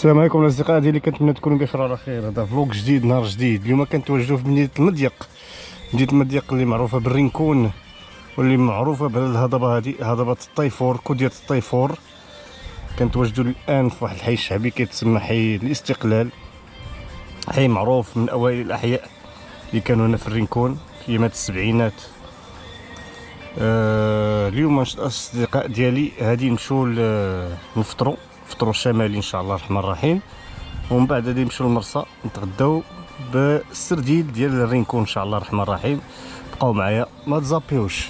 السلام عليكم الاصدقاء ديالي، كنتمنى تكونوا بخير وعلى خير. هذا فلوق جديد، نهار جديد. اليوم كنتواجدوا في مدينه المضيق، اللي معروفه بالرينكون واللي معروفه بالهضبه هذه، هضبه الطيفور، كوديه الطيفور. كنتواجدوا الان في واحد الحي الشعبي كيتسمى حي الاستقلال، حي معروف من اوائل الاحياء اللي كانوا هنا في الرينكون في ايامات السبعينات. اليوم الاصدقاء ديالي غادي نمشيو نفطروا الشمالي ان شاء الله الرحمن الرحيم، ومن بعد غادي نمشيو للمرسى نتغداو بالسرديل ديال الرينكون ان شاء الله الرحمن الرحيم. بقاو معايا ما تزابيوش.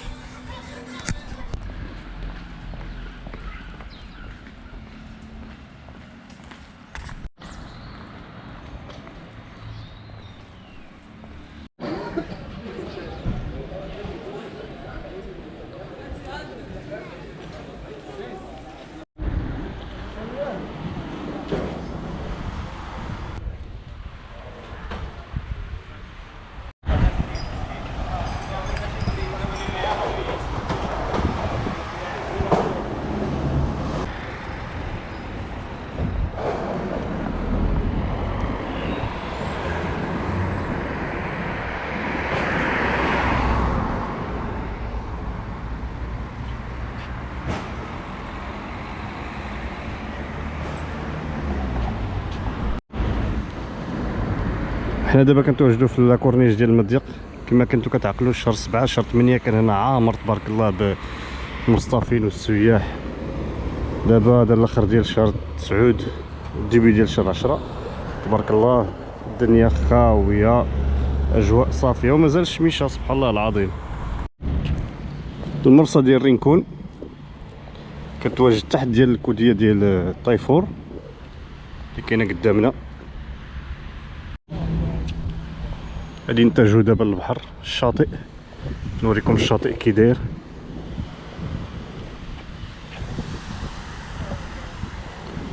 حنا دابا كنتواجدوا في لاكورنيش ديال المضيق. كما كنتو كتعقلوا شهر 7 شهر 8 كان هنا عامر تبارك الله بالمصطفين والسياح. دابا هذا الاخر ديال شهر 9 الديبي ديال شهر 10 تبارك الله الدنيا خاويه، اجواء صافيه ومازال الشميشه سبحان الله العظيم. المرسى ديال رينكون كتواجد تحت ديال الكوديه ديال الطيفور اللي كاينه قدامنا. غادي نتجهوا دابا للبحر الشاطئ، نوريكم الشاطئ كي داير.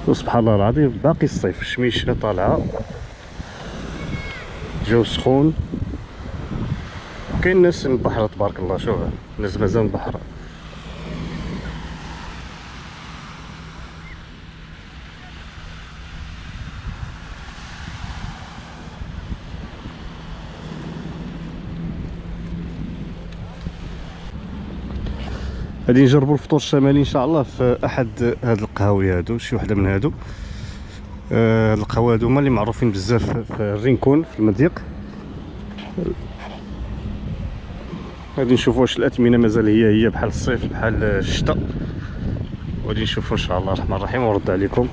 وسبحان الله العظيم باقي الصيف، الشميشه طالعه، الجو سخون، كاين ناس من البحر تبارك الله. شوف الناس مازال من البحر. غادي نجربوا الفطور الشمالي ان شاء الله في احد هاد القهاوي هادو، شي وحده من هادو. هاد القهوه هادو هما اللي معروفين بزاف في الرينكون في المضيق. غادي نشوفوا واش الاثمنه مازال هي بحال الصيف بحال الشتاء، وغادي نشوفوا ان شاء الله الرحمن الرحيم ونرد عليكم.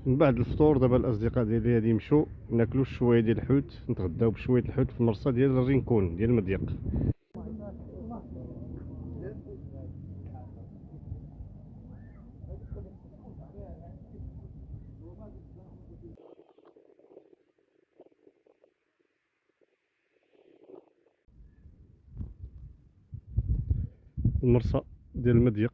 من بعد الفطور دابا الاصدقاء ديالي غادي يمشوا ناكلوا شويه ديال الحوت، نتغداو بشويه الحوت في المرسى ديال الرينكون ديال المضيق. المرسى ديال المضيق.